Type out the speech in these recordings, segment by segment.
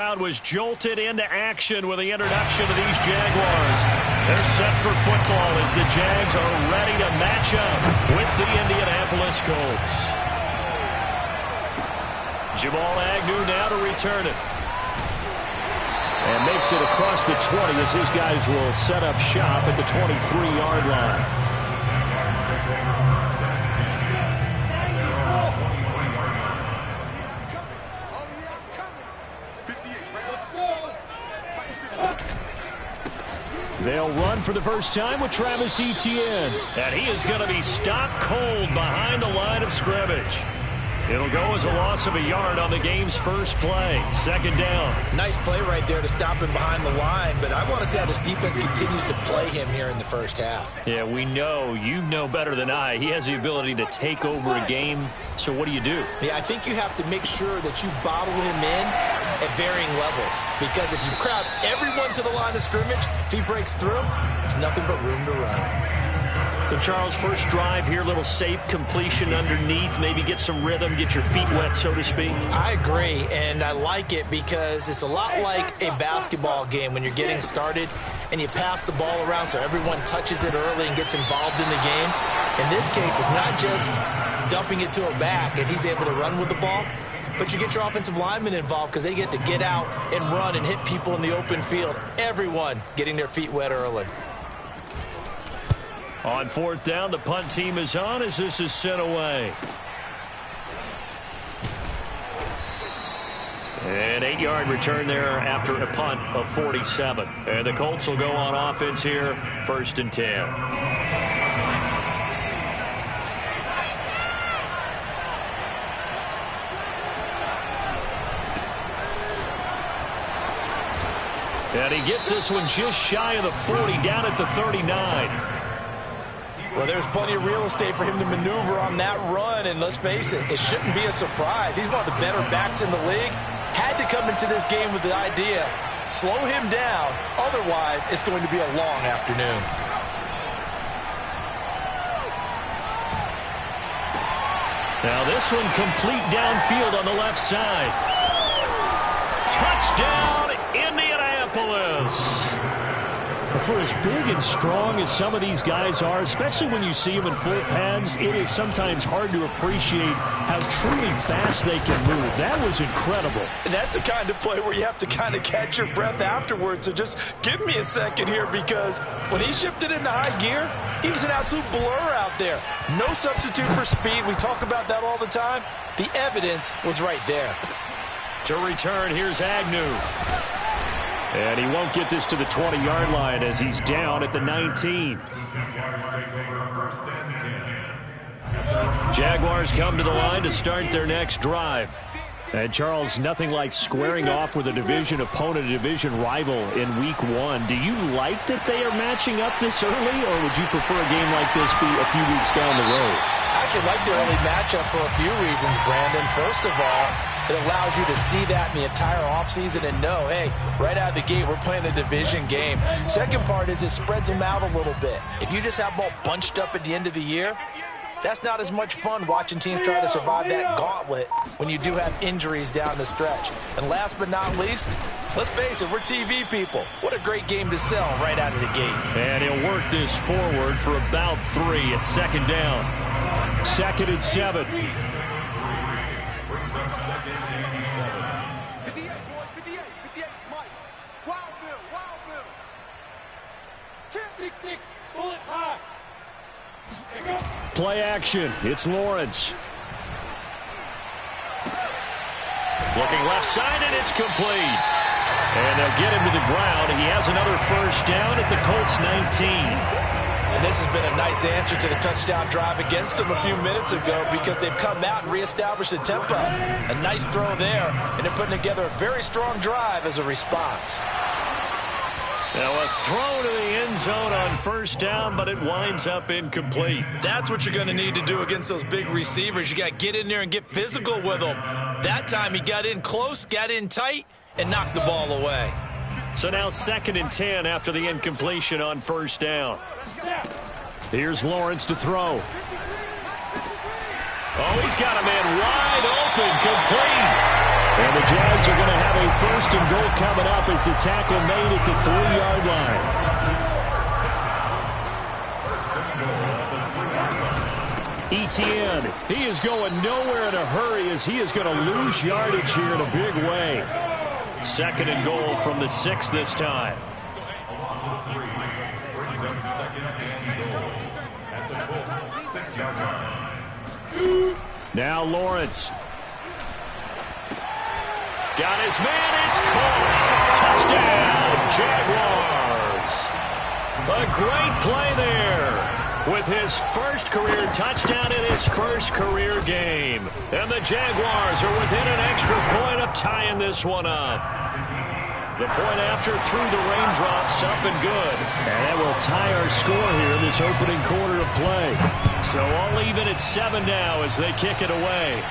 Crowd was jolted into action with the introduction of these Jaguars. They're set for football as the Jags are ready to match up with the Indianapolis Colts. Jamal Agnew now to return it. And makes it across the 20 as his guys will set up shop at the 23-yard line. They'll run for the first time with Travis Etienne. And he is going to be stopped cold behind the line of scrimmage. It'll go as a loss of a yard on the game's first play. Second down. Nice play right there to stop him behind the line, but I want to see how this defense continues to play him here in the first half. Yeah, we know. You know better than I. He has the ability to take over a game. So what do you do? Yeah, I think you have to make sure that you bottle him in at varying levels, because if you crowd everyone to the line of scrimmage, if he breaks through, there's nothing but room to run. So, Charles, first drive here, little safe completion underneath, maybe get some rhythm, get your feet wet, so to speak. I agree, and I like it because it's a lot like a basketball game when you're getting started and you pass the ball around so everyone touches it early and gets involved in the game. In this case, it's not just dumping it to a back and he's able to run with the ball, but you get your offensive linemen involved because they get to get out and run and hit people in the open field. Everyone getting their feet wet early. On fourth down, the punt team is on as this is sent away. An 8-yard return there after a punt of 47. And the Colts will go on offense here, 1st and 10. And he gets this one just shy of the 40, down at the 39. Well, there's plenty of real estate for him to maneuver on that run, and let's face it, it shouldn't be a surprise. He's one of the better backs in the league. Had to come into this game with the idea, slow him down, otherwise it's going to be a long afternoon. Now this one complete downfield on the left side. Touchdown, Indianapolis. For as big and strong as some of these guys are, especially when you see them in full pads, it is sometimes hard to appreciate how truly fast they can move. That was incredible. And that's the kind of play where you have to kind of catch your breath afterwards. So just give me a second here, because when he shifted into high gear, he was an absolute blur out there. No substitute for speed. We talk about that all the time. The evidence was right there. To return, here's Agnew. And he won't get this to the 20-yard line as he's down at the 19. Jaguars come to the line to start their next drive. And, Charles, nothing like squaring off with a division opponent, a division rival in Week 1. Do you like that they are matching up this early, or would you prefer a game like this be a few weeks down the road? I actually like the early matchup for a few reasons, Brandon. First of all, it allows you to see that in the entire offseason and know, hey, right out of the gate, we're playing a division game. Second part is it spreads them out a little bit. If you just have them all bunched up at the end of the year, that's not as much fun watching teams try to survive that gauntlet when you do have injuries down the stretch. And last but not least, let's face it, we're TV people. What a great game to sell right out of the gate. And he'll work this forward for about 3 at second down. 2nd and 7. Brings up 2nd and 7. 58, boys, 58, 58, Mike. Wild Bill. 6-6, bullet high. Play action. It's Lawrence. Looking left side, and it's complete. And they'll get him to the ground. He has another first down at the Colts 19. And this has been a nice answer to the touchdown drive against them a few minutes ago, because they've come out and reestablished the tempo. A nice throw there, and they're putting together a very strong drive as a response. Now a throw to the end zone on first down, but it winds up incomplete. That's what you're going to need to do against those big receivers. You got to get in there and get physical with them. That time he got in close, got in tight, and knocked the ball away. So now 2nd and 10 after the incompletion on first down. Here's Lawrence to throw. Oh, he's got a man wide open, complete. And the Jags are going to have a 1st and goal coming up as the tackle made at the 3-yard line. Etienne, he is going nowhere in a hurry as he is going to lose yardage here in a big way. 2nd and goal from the 6 this time. Now Lawrence. Got his man, it's caught. Touchdown, Jaguars. A great play there. With his first career touchdown in his first career game. And the Jaguars are within an extra point of tying this one up. The point after through the raindrops, up and good. And that will tie our score here in this opening quarter of play. So all even at 7 now as they kick it away.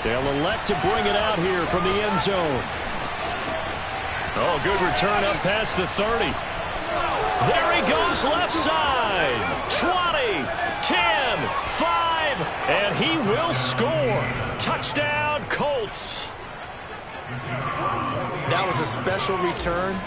They'll elect to bring it out here from the end zone. Oh, good return up past the 30. There he goes left side. 20, 10, 5, and he will score. Touchdown, Colts. That was a special return,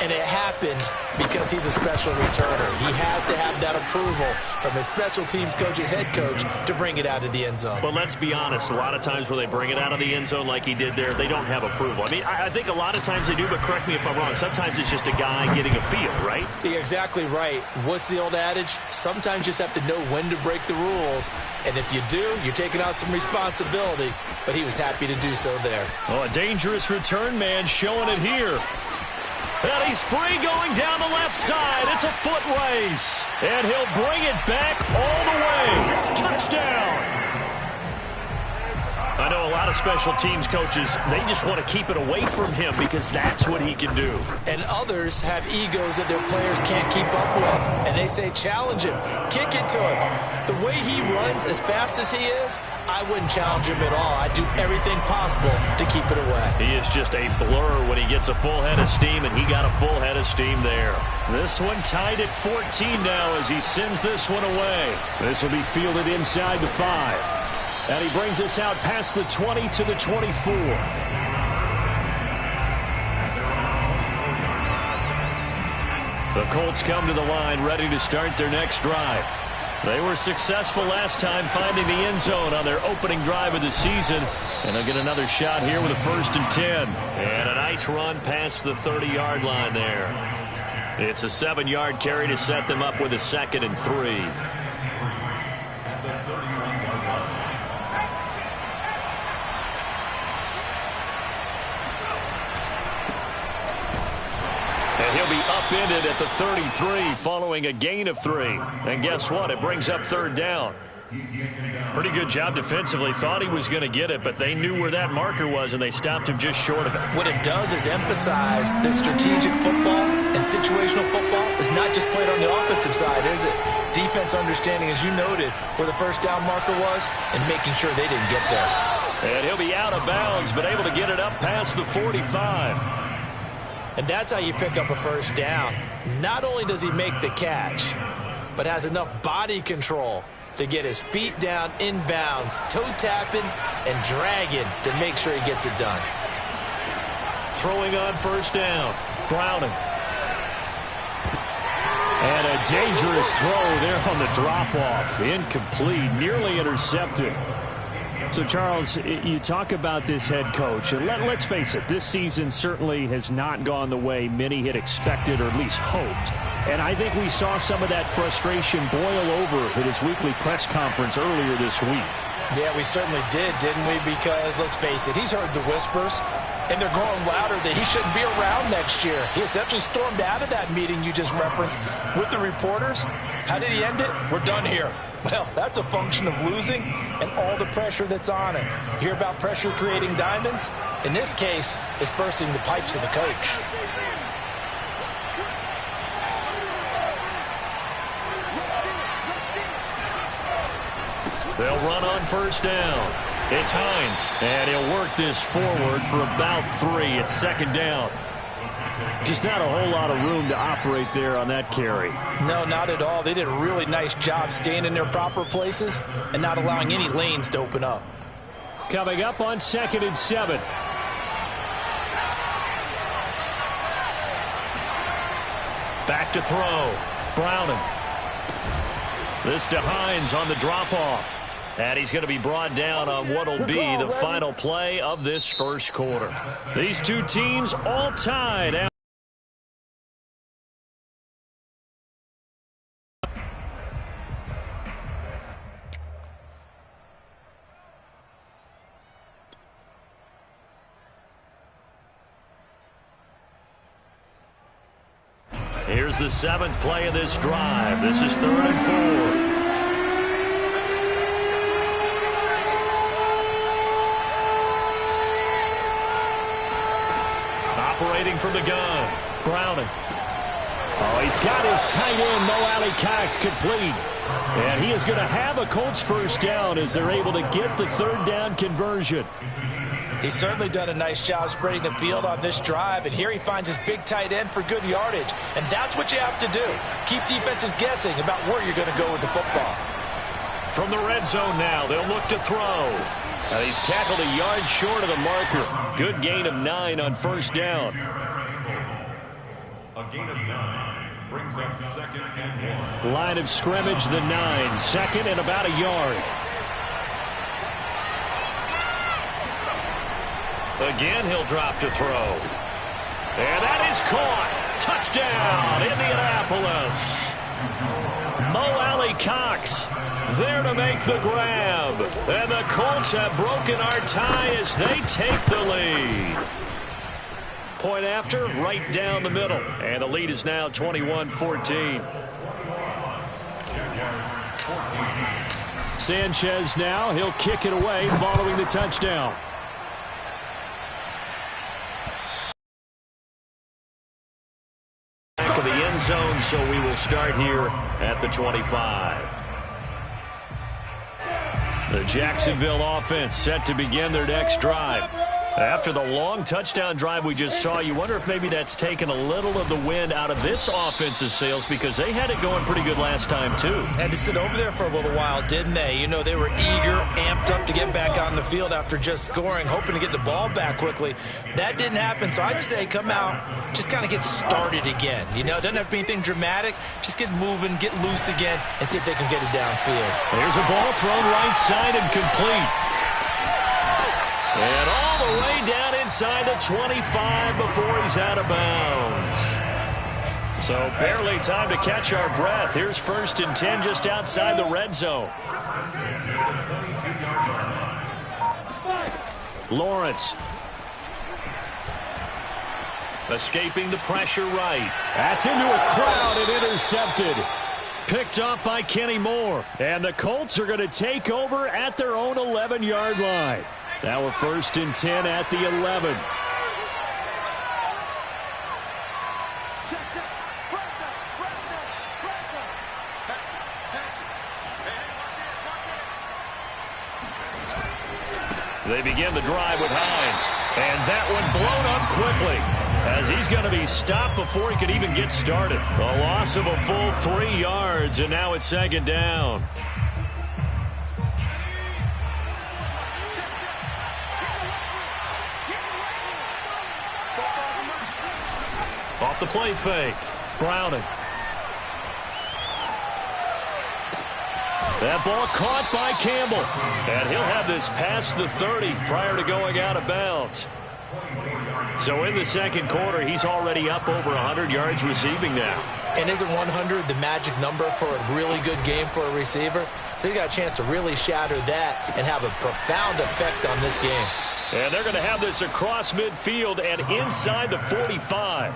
and it happened because he's a special returner. He has to have that approval from his special teams coach's head coach to bring it out of the end zone. But let's be honest, a lot of times when they bring it out of the end zone like he did there, they don't have approval. I mean, I think a lot of times they do, but correct me if I'm wrong. Sometimes it's just a guy getting a feel, right? You're exactly right. What's the old adage? Sometimes you just have to know when to break the rules. And if you do, you're taking on some responsibility. But he was happy to do so there. Oh, a dangerous return man showing it here. And he's free going down the left side. It's a foot race. And he'll bring it back all the way. Touchdown. I know a lot of special teams coaches, they just want to keep it away from him because that's what he can do. And others have egos that their players can't keep up with. And they say, challenge him. Kick it to him. The way he runs as fast as he is, I wouldn't challenge him at all. I'd do everything possible to keep it away. He is just a blur when he gets a full head of steam, and he got a full head of steam there. This one tied at 14 now as he sends this one away. This will be fielded inside the 5. And he brings us out past the 20 to the 24. The Colts come to the line ready to start their next drive. They were successful last time finding the end zone on their opening drive of the season. And they'll get another shot here with a 1st and 10. And a nice run past the 30-yard line there. It's a 7-yard carry to set them up with a 2nd and 3. And he'll be upended at the 33 following a gain of 3. And guess what? It brings up 3rd down. Pretty good job defensively. Thought he was going to get it, but they knew where that marker was, and they stopped him just short of it. What it does is emphasize that strategic football and situational football is not just played on the offensive side, is it? Defense understanding, as you noted, where the 1st down marker was and making sure they didn't get there. And he'll be out of bounds, but able to get it up past the 45. And that's how you pick up a 1st down. Not only does he make the catch, but has enough body control to get his feet down inbounds, toe tapping and dragging to make sure he gets it done. Throwing on 1st down. Browning. And a dangerous throw there on the drop-off. Incomplete, nearly intercepted. So, Charles, you talk about this head coach, and let's face it, this season certainly has not gone the way many had expected or at least hoped. And I think we saw some of that frustration boil over at his weekly press conference earlier this week. Yeah, we certainly did, didn't we? Because, let's face it, he's heard the whispers, and they're growing louder that he shouldn't be around next year. He essentially stormed out of that meeting you just referenced with the reporters. How did he end it? We're done here. Well, that's a function of losing and all the pressure that's on it. You hear about pressure creating diamonds? In this case, it's bursting the pipes of the coach. They'll run on 1st down. It's Hines, and he'll work this forward for about 3 at 2nd down. Just not a whole lot of room to operate there on that carry. No, not at all. They did a really nice job staying in their proper places and not allowing any lanes to open up. Coming up on 2nd and 7. Back to throw. Browning. This to Hines on the drop-off. And he's going to be brought down on what will be the final play of this first quarter. These two teams all tied out. Here's the 7th play of this drive. This is 3rd and 4. Operating from the gun. Browning. Oh, he's got his tight end, Mo Alley Cox, complete. And he is going to have a Colts first down as they're able to get the 3rd down conversion. He's certainly done a nice job spreading the field on this drive, and here he finds his big tight end for good yardage. And that's what you have to do. Keep defenses guessing about where you're going to go with the football. From the red zone now, they'll look to throw. Now he's tackled a yard short of the marker. Good gain of 9 on first down. A gain of 9 brings up 2nd and 1. Line of scrimmage, the 9. 2nd and about a yard. Again, he'll drop to throw. And that is caught. Touchdown, Indianapolis. Mo Alley Cox there to make the grab. And the Colts have broken our tie as they take the lead. Point after, right down the middle. And the lead is now 21-14. Sanchez now, he'll kick it away following the touchdown. Back of the end zone, so we will start here at the 25. The Jacksonville offense set to begin their next drive. After the long touchdown drive we just saw, you wonder if maybe that's taken a little of the wind out of this offense's sails because they had it going pretty good last time, too. Had to sit over there for a little while, didn't they? You know, they were eager, amped up to get back on the field after just scoring, hoping to get the ball back quickly. That didn't happen, so I'd say come out, just kind of get started again. You know, it doesn't have to be anything dramatic. Just get moving, get loose again, and see if they can get it downfield. There's a ball thrown right side and complete. And all the way down inside the 25 before he's out of bounds. So barely time to catch our breath. Here's 1st and 10 just outside the red zone. Lawrence. Escaping the pressure right. That's into a crowd and intercepted. Picked up by Kenny Moore. And the Colts are going to take over at their own 11-yard line. Now we're 1st and 10 at the 11. They begin the drive with Hines. And that one blown up quickly as he's going to be stopped before he could even get started. A loss of a full 3 yards, and now it's 2nd down. Off the play fake. Browning. That ball caught by Campbell. And he'll have this past the 30 prior to going out of bounds. So in the 2nd quarter, he's already up over 100 yards receiving now. And isn't 100 the magic number for a really good game for a receiver? So he got a chance to really shatter that and have a profound effect on this game. And they're going to have this across midfield and inside the 45.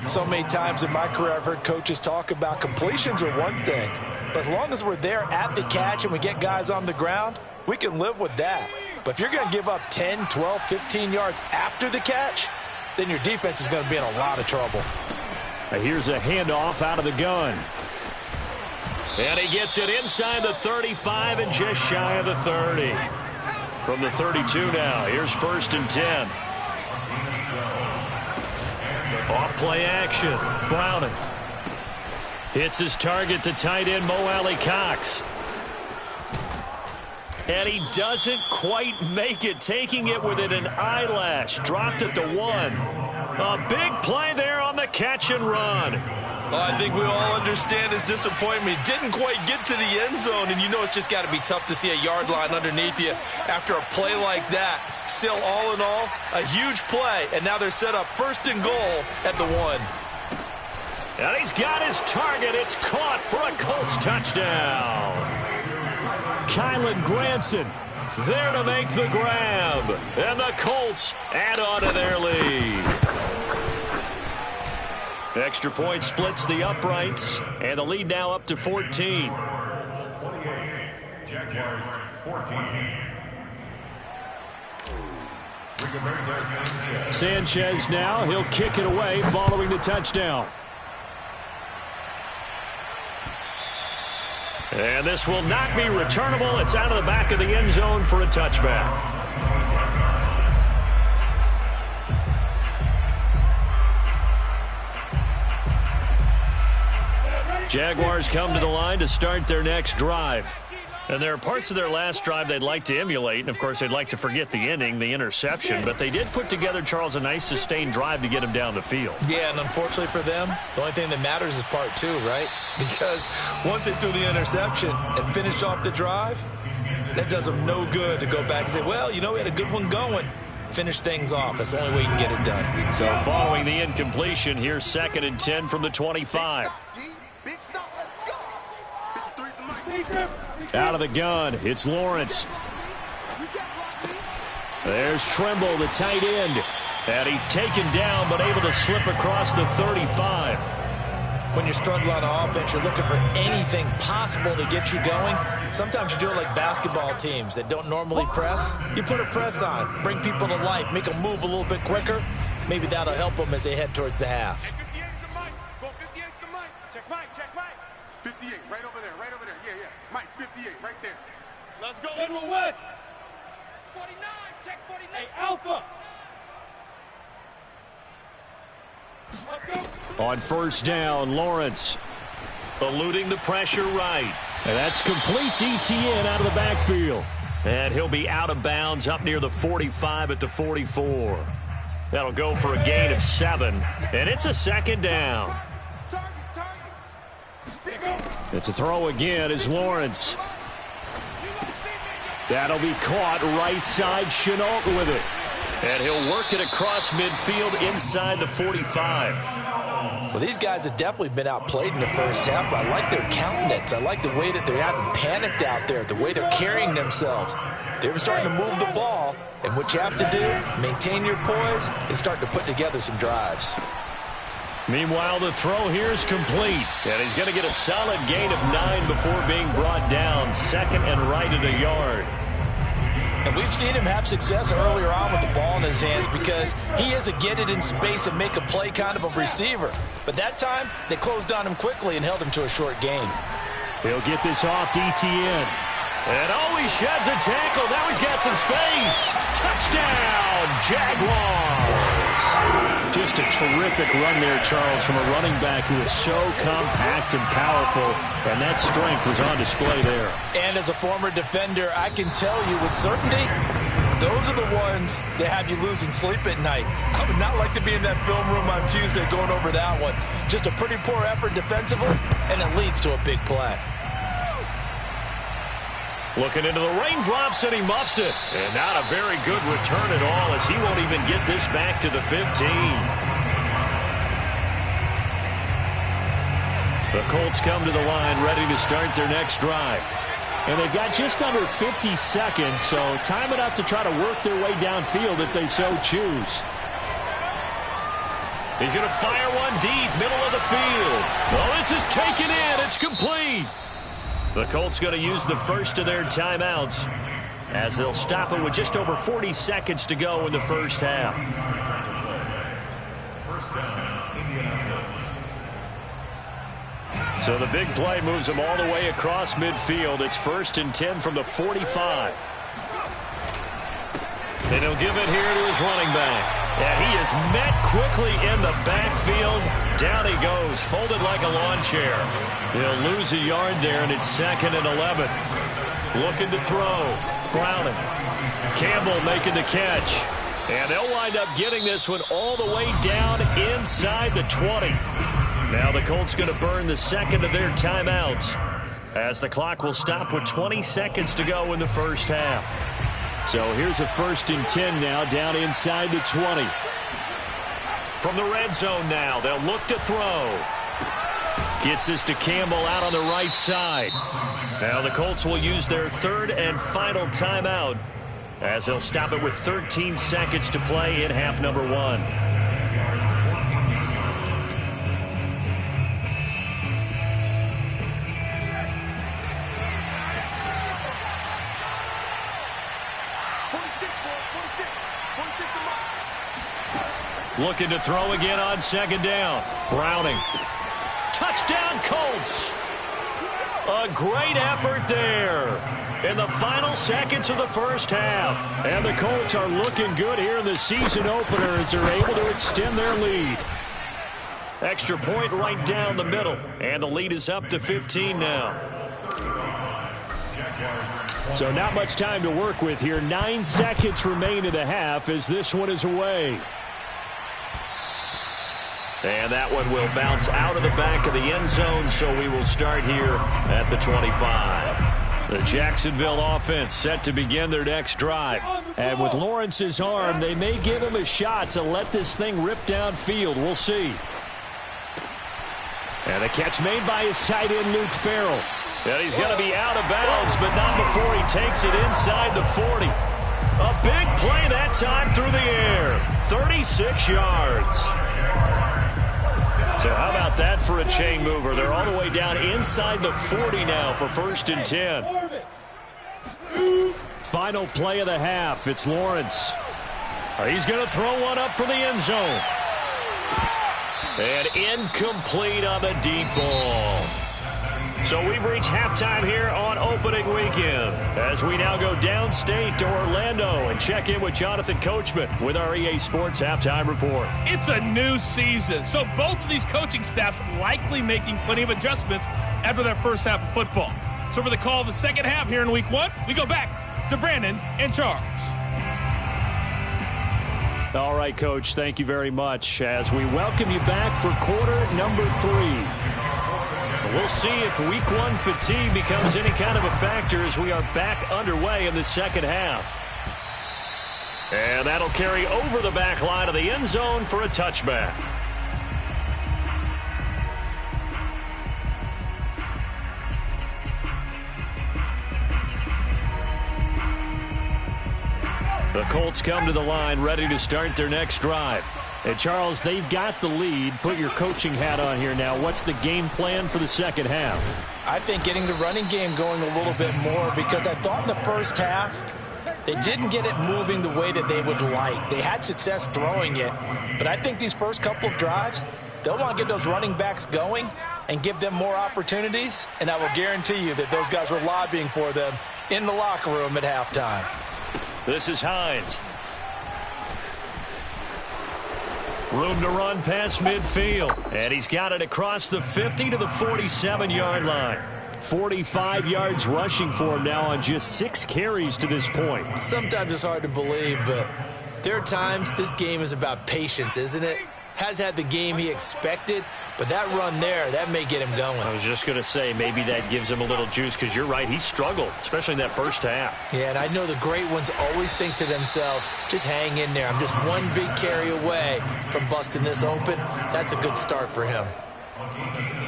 So many times in my career I've heard coaches talk about completions are one thing. But as long as we're there at the catch and we get guys on the ground, we can live with that. But if you're going to give up 10, 12, 15 yards after the catch, then your defense is going to be in a lot of trouble. Here's a handoff out of the gun. And he gets it inside the 35 and just shy of the 30. From the 32 now, here's 1st and 10. Off play action. Browning. Hits his target, the tight end, Mo Alley Cox. And he doesn't quite make it, taking it within an eyelash. Dropped at the 1. A big play there on the catch and run. Well, I think we all understand his disappointment. Didn't quite get to the end zone, and you know it's just got to be tough to see a yard line underneath you after a play like that. Still, all in all, a huge play, and now they're set up 1st and goal at the 1. And he's got his target. It's caught for a Colts touchdown. Kylan Granson there to make the grab. And the Colts add on to their lead. Extra point splits the uprights. And the lead now up to 14. 28, Jaguars 14. Sanchez now. He'll kick it away following the touchdown. And this will not be returnable. It's out of the back of the end zone for a touchback. Jaguars come to the line to start their next drive. And there are parts of their last drive they'd like to emulate. And, of course, they'd like to forget the inning, the interception. But they did put together, Charles, a nice sustained drive to get him down the field. Yeah, and unfortunately for them, the only thing that matters is part 2, right? Because once they threw the interception and finished off the drive, that does them no good to go back and say, well, you know, we had a good one going. Finish things off. That's the only way you can get it done. So following the incompletion, here's 2nd and 10 from the 25. Big stop, let's go. 53's the mic. Out of the gun, it's Lawrence. There's Trimble, the tight end. And he's taken down, but able to slip across the 35. When you're struggling on offense, you're looking for anything possible to get you going. Sometimes you do it like basketball teams that don't normally press. You put a press on, bring people to life, make them move a little bit quicker. Maybe that'll help them as they head towards the half. 58's the mic. Go 58's the mic. Check mic, check mic. 58, right over there, right over there. Yeah, yeah. Mike, 58, right there. Let's go. General West. 49, check 49. Hey, Alpha. On 1st down, Lawrence. Eluding the pressure right. And that's complete to ETN out of the backfield. And he'll be out of bounds up near the 45 at the 44. That'll go for a gain of 7. And it's a 2nd down. It's a throw again is Lawrence. That'll be caught right side. Chenault with it. And he'll work it across midfield inside the 45. Well, these guys have definitely been outplayed in the first half, but I like their countenance. I like the way that they haven't panicked out there, the way they're carrying themselves. They're starting to move the ball, and what you have to do, maintain your poise and start to put together some drives. Meanwhile, the throw here is complete. And he's going to get a solid gain of 9 before being brought down. 2nd and right at a yard. And we've seen him have success earlier on with the ball in his hands because he is a get it in space and make a play kind of a receiver. But that time, they closed on him quickly and held him to a short gain. He'll get this off to ETN. And oh, he sheds a tackle. Now he's got some space. Touchdown, Jaguars. Just a terrific run there, Charles, from a running back who is so compact and powerful, and that strength was on display there. And as a former defender, I can tell you with certainty, those are the ones that have you losing sleep at night. I would not like to be in that film room on Tuesday going over that one. Just a pretty poor effort defensively, and it leads to a big play. Looking into the raindrops, and he muffs it. And not a very good return at all, as he won't even get this back to the 15. The Colts come to the line ready to start their next drive. And they've got just under 50 seconds, so time enough to try to work their way downfield if they so choose. He's going to fire one deep, middle of the field. Well, this is taken in. It's complete. The Colts going to use the first of their timeouts as they'll stop it with just over 40 seconds to go in the first half. First down, Indianapolis. So the big play moves them all the way across midfield. It's 1st and 10 from the 45. And he'll give it here to his running back. And he is met quickly in the backfield. Down he goes, folded like a lawn chair. He'll lose a yard there, and it's 2nd and 11. Looking to throw. Browning. Campbell making the catch. And they'll wind up getting this one all the way down inside the 20. Now the Colts going to burn the second of their timeouts as the clock will stop with 20 seconds to go in the first half. So here's a 1st and 10 now down inside the 20. From the red zone now, they'll look to throw. Gets this to Campbell out on the right side. Now the Colts will use their 3rd and final timeout as they'll stop it with 13 seconds to play in half number 1. Looking to throw again on 2nd down. Browning. Touchdown, Colts. A great effort there in the final seconds of the first half. And the Colts are looking good here in the season opener as they're able to extend their lead. Extra point right down the middle. And the lead is up to 15 now. So not much time to work with here. 9 seconds remain in the half as this one is away. And that one will bounce out of the back of the end zone, so we will start here at the 25. The Jacksonville offense set to begin their next drive. And with Lawrence's arm, they may give him a shot to let this thing rip downfield. We'll see. And a catch made by his tight end, Luke Farrell. And he's going to be out of bounds, but not before he takes it inside the 40. A big play that time through the air. 36 yards. So how about that for a chain mover? They're all the way down inside the 40 now for 1st and 10. Final play of the half. It's Lawrence. He's going to throw one up for the end zone. And incomplete on the deep ball. So we've reached halftime here on opening weekend as we now go downstate to Orlando and check in with Jonathan Coachman with our EA Sports Halftime Report. It's a new season, so both of these coaching staffs likely making plenty of adjustments after their first half of football. So for the call of the second half here in week 1, we go back to Brandon and Charles. All right, Coach, thank you very much as we welcome you back for quarter number 3. We'll see if week 1 fatigue becomes any kind of a factor as we are back underway in the second half. And that'll carry over the back line of the end zone for a touchback. The Colts come to the line ready to start their next drive. And, Charles, they've got the lead. Put your coaching hat on here now. What's the game plan for the second half? I think getting the running game going a little bit more because I thought in the first half they didn't get it moving the way that they would like. They had success throwing it, but I think these first couple of drives, they'll want to get those running backs going and give them more opportunities, and I will guarantee you that those guys were lobbying for them in the locker room at halftime. This is Hines. Room to run past midfield. And he's got it across the 50 to the 47-yard line. 45 yards rushing for him now on just 6 carries to this point. Sometimes it's hard to believe, but there are times this game is about patience, isn't it? Has had the game he expected, but that run there, that may get him going. I was just going to say, maybe that gives him a little juice because you're right, he struggled, especially in that first half. Yeah, and I know the great ones always think to themselves, just hang in there. I'm just one big carry away from busting this open. That's a good start for him.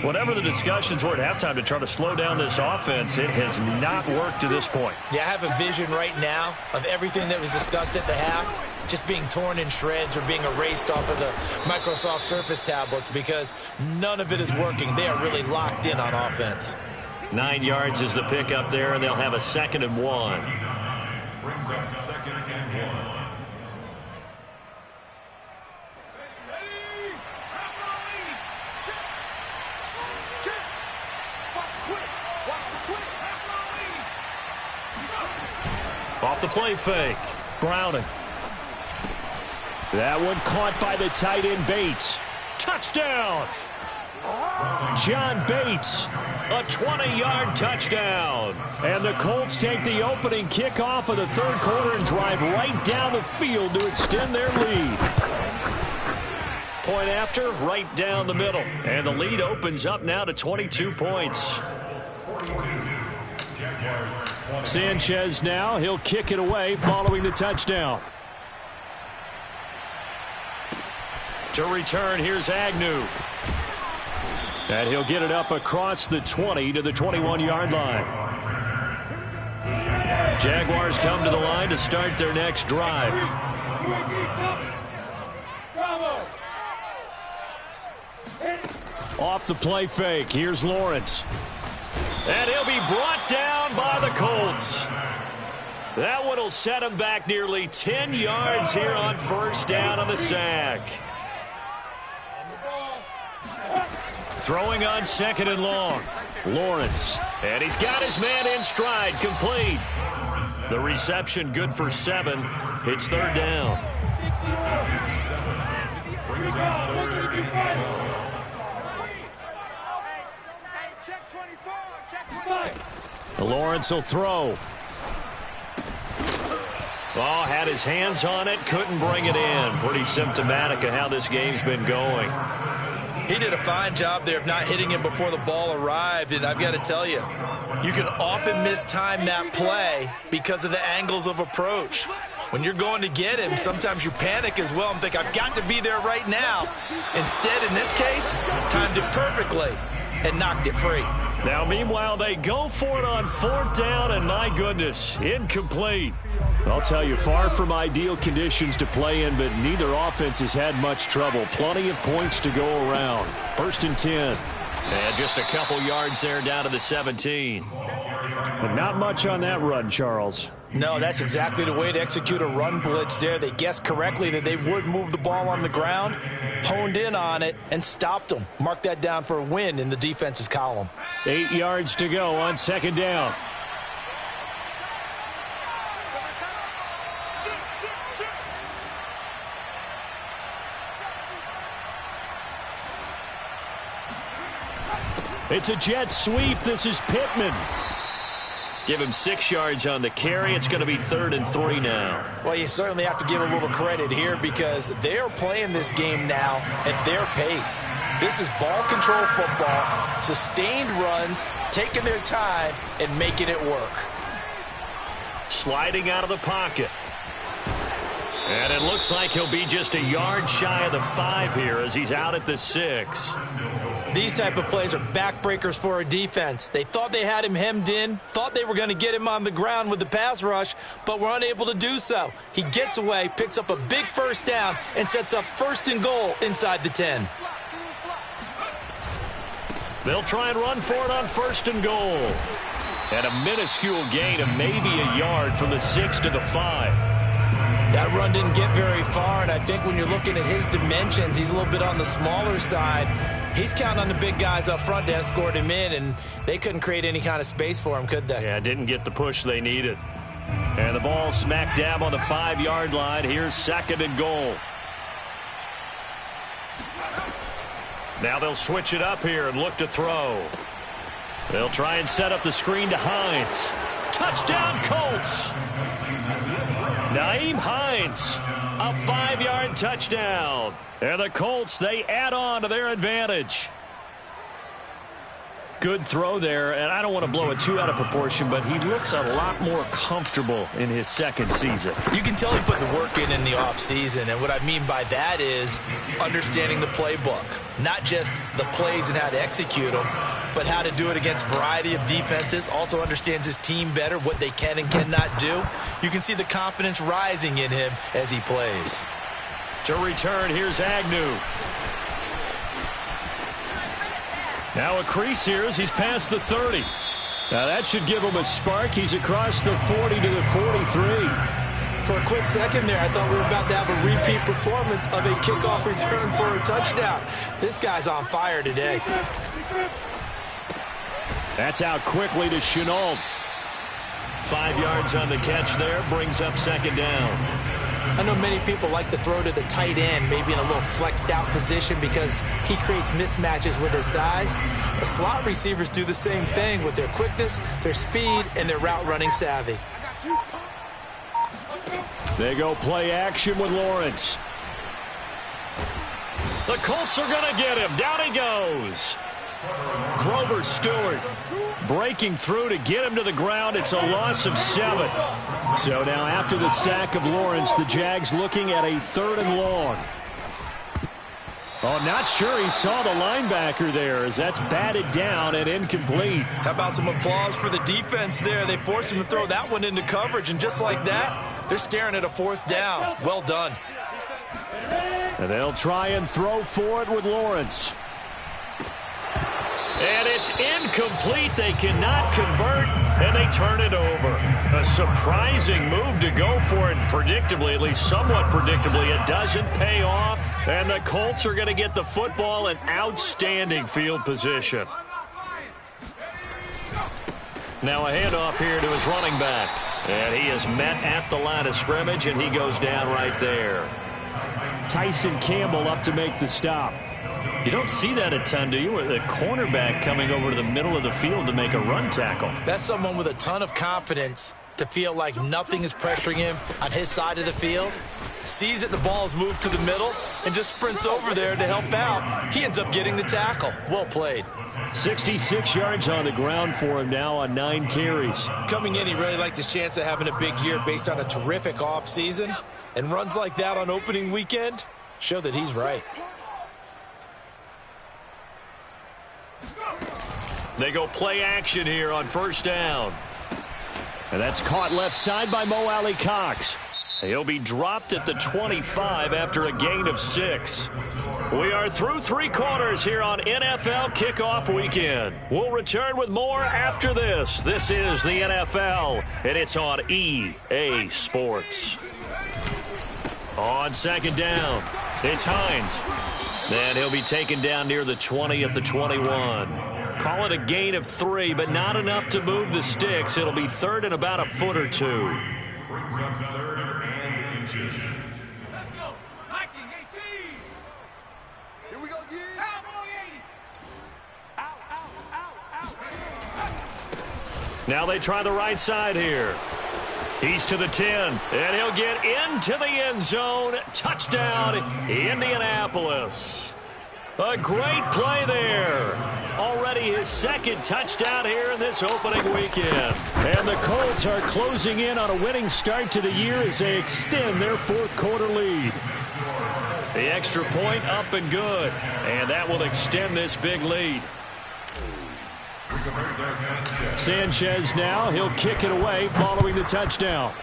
Whatever the discussions were at halftime to try to slow down this offense, it has not worked to this point. Yeah, I have a vision right now of everything that was discussed at the half just being torn in shreds or being erased off of the Microsoft Surface tablets because none of it is working. They are really locked in on offense. 9 yards is the pickup there, and they'll have a 2nd and 1. Brings up 2nd and 1. Off the play fake. Browning. That one caught by the tight end Bates. Touchdown! John Bates, a 20-yard touchdown. And the Colts take the opening kickoff of the third quarter and drive right down the field to extend their lead. Point after, right down the middle. And the lead opens up now to 22 points. Sanchez now, he'll kick it away following the touchdown. To return, here's Agnew. And he'll get it up across the 20 to the 21-yard line. Jaguars come to the line to start their next drive. Off the play fake, here's Lawrence. And he'll be brought down by the Colts. That one will set him back nearly 10 yards here on first down on the sack. Throwing on second and long. Lawrence. And he's got his man in stride, complete. The reception good for 7. It's third down. Lawrence will throw. Oh, had his hands on it, couldn't bring it in. Pretty symptomatic of how this game's been going. He did a fine job there of not hitting him before the ball arrived, and I've got to tell you, you can often mistime that play because of the angles of approach. When you're going to get him, sometimes you panic as well and think, I've got to be there right now. Instead, in this case, timed it perfectly and knocked it free. Now, meanwhile, they go for it on fourth down, and my goodness, incomplete. I'll tell you, far from ideal conditions to play in, but neither offense has had much trouble. Plenty of points to go around. First and 10. And just a couple yards there down to the 17. But not much on that run, Charles. No, that's exactly the way to execute a run blitz there. They guessed correctly that they would move the ball on the ground, honed in on it, and stopped them. Mark that down for a win in the defense's column. 8 yards to go on second down. It's a jet sweep. This is Pittman. Give him 6 yards on the carry. It's going to be 3rd and 3 now. Well, you certainly have to give a little credit here because they're playing this game now at their pace. This is ball control football, sustained runs, taking their time, and making it work. Sliding out of the pocket. And it looks like he'll be just a yard shy of the 5 here as he's out at the 6. These type of plays are backbreakers for a defense. They thought they had him hemmed in, thought they were going to get him on the ground with the pass rush, but were unable to do so. He gets away, picks up a big first down, and sets up 1st and goal inside the 10. They'll try and run for it on 1st and goal. And a minuscule gain of maybe a yard from the 6 to the 5. That run didn't get very far, and I think when you're looking at his dimensions, he's a little bit on the smaller side. He's counting on the big guys up front to escort him in, and they couldn't create any kind of space for him, could they? Yeah, didn't get the push they needed. And the ball smack dab on the 5-yard line. Here's 2nd and goal. Now they'll switch it up here and look to throw. They'll try and set up the screen to Hines. Touchdown, Colts! Nyheim Hines, a 5-yard touchdown. And the Colts, they add on to their advantage. Good throw there, and I don't want to blow it too out of proportion, but he looks a lot more comfortable in his 2nd season. You can tell he put the work in the offseason, and what I mean by that is understanding the playbook. Not just the plays and how to execute them, but how to do it against a variety of defenses. Also understands his team better, what they can and cannot do. You can see the confidence rising in him as he plays. To return, here's Agnew. Now a crease here as he's past the 30. Now that should give him a spark. He's across the 40 to the 43. For a quick second there, I thought we were about to have a repeat performance of a kickoff return for a touchdown. This guy's on fire today. That's out quickly to Chenault. 5 yards on the catch there, brings up 2nd down. I know many people like to throw to the tight end, maybe in a little flexed out position because he creates mismatches with his size. But slot receivers do the same thing with their quickness, their speed, and their route running savvy. They go play action with Lawrence. The Colts are going to get him. Down he goes. Grover Stewart breaking through to get him to the ground. It's a loss of 7. So now after the sack of Lawrence, the Jags looking at a 3rd and long. Oh, not sure he saw the linebacker there as that's batted down and incomplete. How about some applause for the defense there? They forced him to throw that one into coverage, and just like that, they're staring at a 4th down. Well done. And they'll try and throw for it with Lawrence. And it's incomplete. They cannot convert, and they turn it over. A surprising move to go for it. Predictably, at least somewhat predictably, it doesn't pay off. And the Colts are going to get the football in outstanding field position. Now a handoff here to his running back. And he is met at the line of scrimmage, and he goes down right there. Tyson Campbell up to make the stop. You don't see that a ton, do you? With a cornerback coming over to the middle of the field to make a run tackle. That's someone with a ton of confidence to feel like nothing is pressuring him on his side of the field. Sees that the ball is moved to the middle and just sprints over there to help out. He ends up getting the tackle. Well played. 66 yards on the ground for him now on 9 carries. Coming in, he really liked his chance of having a big year based on a terrific offseason. And runs like that on opening weekend show that he's right. They go play action here on 1st down. And that's caught left side by Mo Alley Cox. He'll be dropped at the 25 after a gain of 6. We are through 3 quarters here on NFL Kickoff Weekend. We'll return with more after this. This is the NFL, and it's on EA Sports. On 2nd down, it's Hines. And he'll be taken down near the 20 at the 21. Call it a gain of 3, but not enough to move the sticks. It'll be 3rd and about a foot or 2. Brings up 3rd and inches. Let's go. Hiking 18. Here we go, yeah. Cowboy 80. Out, out, out. Now they try the right side here. He's to the 10, and he'll get into the end zone. Touchdown, Indianapolis. A great play there. Already his 2nd touchdown here in this opening weekend. And the Colts are closing in on a winning start to the year as they extend their 4th quarter lead. The extra point up and good, and that will extend this big lead. Sanchez now, he'll kick it away following the touchdown.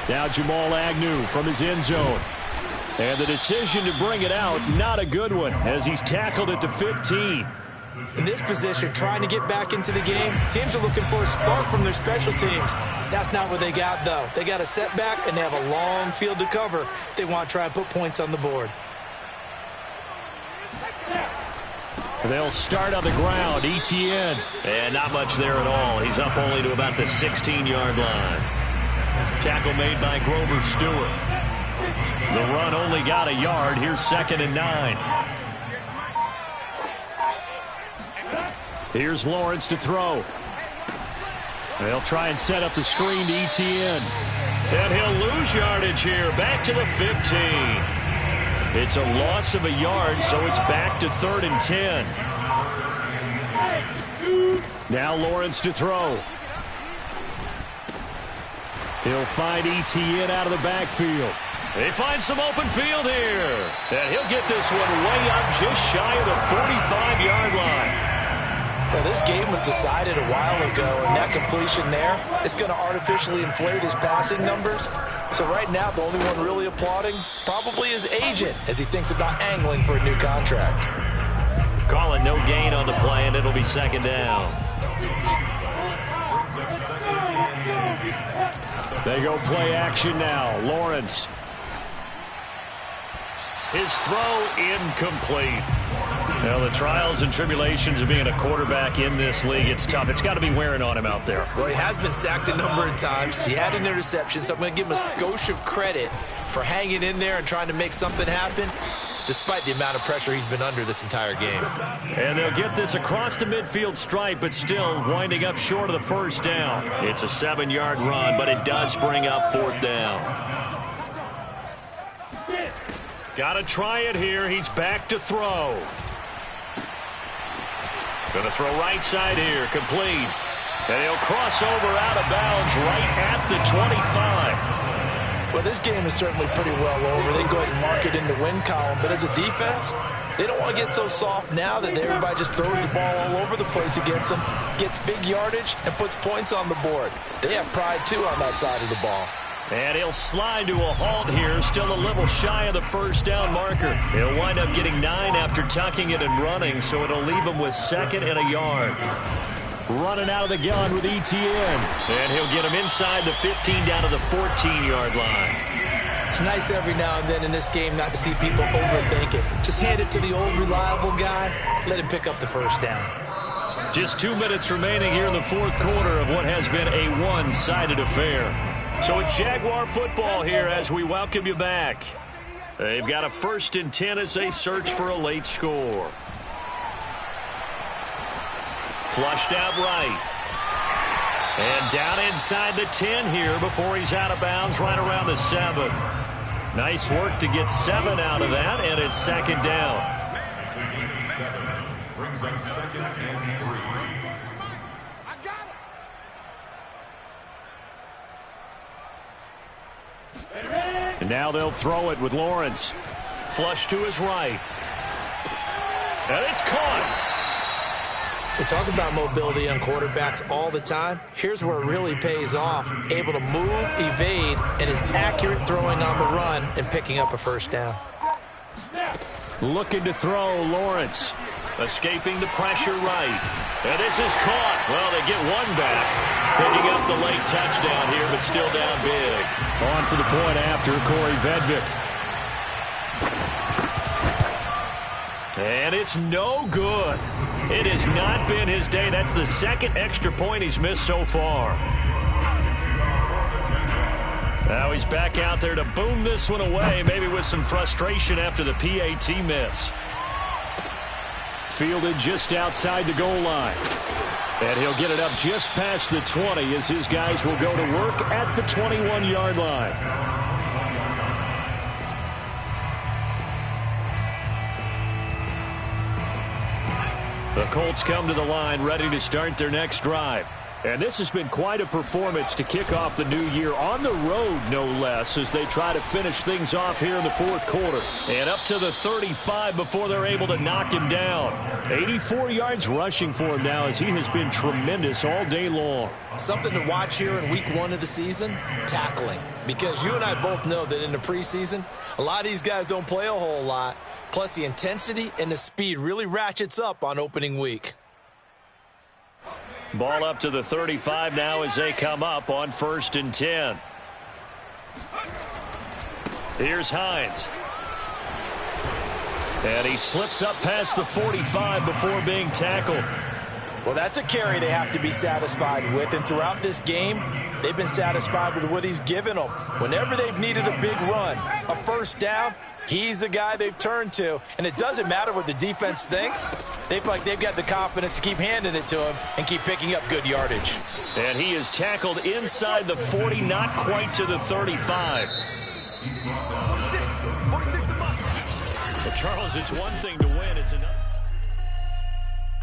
Now Jamal Agnew from his end zone. And the decision to bring it out, not a good one, as he's tackled at the 15. In this position, trying to get back into the game, teams are looking for a spark from their special teams. That's not what they got, though. They got a setback, and they have a long field to cover if they want to try and put points on the board. They'll start on the ground, Etienne. And not much there at all. He's up only to about the 16-yard line. Tackle made by Grover Stewart. The run only got a yard. Here's 2nd and 9. Here's Lawrence to throw. They'll try and set up the screen to Etienne. And he'll lose yardage here. Back to the 15. It's a loss of a yard, so it's back to 3rd and 10. Now Lawrence to throw. He'll find Etienne out of the backfield. They find some open field here. And he'll get this one way up just shy of the 45-yard line. Well, this game was decided a while ago, and that completion there is going to artificially inflate his passing numbers. So right now, the only one really applauding probably his agent as he thinks about angling for a new contract. Call it no gain on the play, and it'll be 2nd down. They go play action now. Lawrence. His throw incomplete. Well, the trials and tribulations of being a quarterback in this league, it's tough. It's got to be wearing on him out there. Well, he has been sacked a number of times. He had an interception, so I'm going to give him a skosh of credit for hanging in there and trying to make something happen, despite the amount of pressure he's been under this entire game. And they'll get this across the midfield stripe, but still winding up short of the first down. It's a 7-yard run, but it does bring up 4th down. Got to try it here. He's back to throw. Going to throw right side here, complete. And he'll cross over out of bounds right at the 25. Well, this game is certainly pretty well over. They can go ahead and mark it in the win column. But as a defense, they don't want to get so soft now that everybody just throws the ball all over the place against them, gets big yardage, and puts points on the board. They have pride, too, on that side of the ball. And he'll slide to a halt here, still a little shy of the first down marker. He'll wind up getting 9 after tucking it and running, so it'll leave him with 2nd and a yard. Running out of the gun with ETN. And he'll get him inside the 15 down to the 14-yard line. It's nice every now and then in this game not to see people overthink it. Just hand it to the old reliable guy, let him pick up the first down. Just 2 minutes remaining here in the 4th quarter of what has been a one-sided affair. So it's Jaguar football here as we welcome you back. They've got a 1st and 10 as they search for a late score. Flushed out right. And down inside the 10 here before he's out of bounds right around the 7. Nice work to get 7 out of that, and it's 2nd down. Brings up 2nd and 3. And now they'll throw it with Lawrence. Flush to his right. And it's caught. We talk about mobility on quarterbacks all the time. Here's where it really pays off. Able to move, evade, and is accurate throwing on the run and picking up a first down. Looking to throw, Lawrence. Escaping the pressure right. And this is caught. Well, they get one back. Picking up the late touchdown here, but still down big. On for the point after, Corey Vedvik. And it's no good. It has not been his day. That's the 2nd extra point he's missed so far. Now he's back out there to boom this one away, maybe with some frustration after the PAT miss. Fielded just outside the goal line. And he'll get it up just past the 20 as his guys will go to work at the 21-yard line. The Colts come to the line ready to start their next drive. And this has been quite a performance to kick off the new year on the road, no less, as they try to finish things off here in the 4th quarter. And up to the 35 before they're able to knock him down. 84 yards rushing for him now as he has been tremendous all day long. Something to watch here in week 1 of the season, tackling. Because you and I both know that in the preseason, a lot of these guys don't play a whole lot. Plus the intensity and the speed really ratchets up on opening week. Ball up to the 35 now as they come up on 1st and 10. Here's Hines. And he slips up past the 45 before being tackled. Well, that's a carry they have to be satisfied with. And throughout this game, they've been satisfied with what he's given them. Whenever they've needed a big run, a first down, he's the guy they've turned to. And it doesn't matter what the defense thinks. They feel like they've got the confidence to keep handing it to him and keep picking up good yardage. And he is tackled inside the 40, not quite to the 35. But Charles, it's one thing to win. It's another.